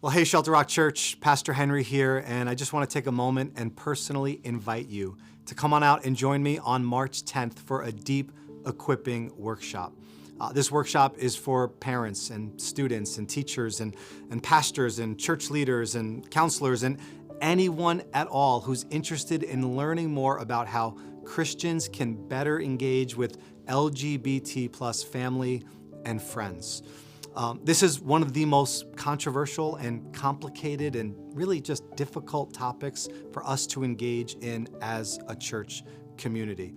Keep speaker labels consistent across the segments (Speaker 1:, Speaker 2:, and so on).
Speaker 1: Well, hey, Shelter Rock Church, Pastor Henry here, and I just want to take a moment and personally invite you to come on out and join me on March 10th for a deep equipping workshop. This workshop is for parents and students and teachers and pastors and church leaders and counselors and anyone at all who's interested in learning more about how Christians can better engage with LGBT plus family and friends. This is one of the most controversial and complicated and really just difficult topics for us to engage in as a church community.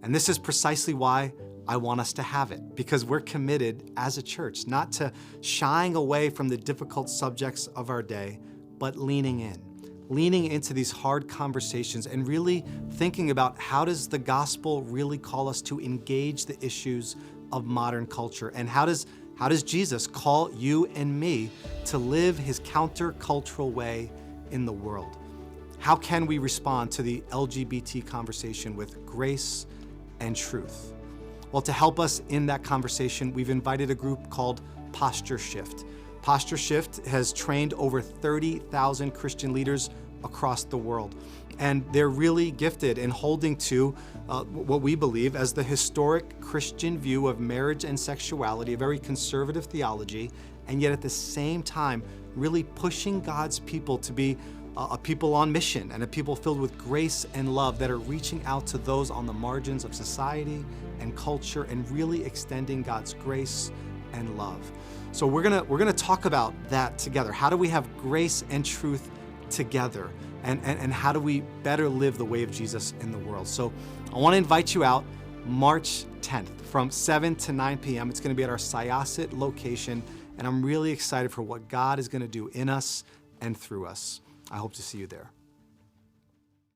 Speaker 1: And this is precisely why I want us to have it, because we're committed as a church not to shying away from the difficult subjects of our day, but leaning into these hard conversations and really thinking about how does the gospel really call us to engage the issues of modern culture, and how does Jesus call you and me to live his countercultural way in the world? How can we respond to the LGBT conversation with grace and truth? Well, to help us in that conversation, we've invited a group called Posture Shift. Posture Shift has trained over 30,000 Christian leaders across the world. And they're really gifted in holding to what we believe as the historic Christian view of marriage and sexuality, a very conservative theology, and yet at the same time, really pushing God's people to be a people on mission and a people filled with grace and love that are reaching out to those on the margins of society and culture and really extending God's grace and love. So we're gonna talk about that together. How do we have grace and truth together? And how do we better live the way of Jesus in the world? So I want to invite you out March 10th from 7 to 9 p.m. It's going to be at our Syosset location, and I'm really excited for what God is going to do in us and through us. I hope to see you there.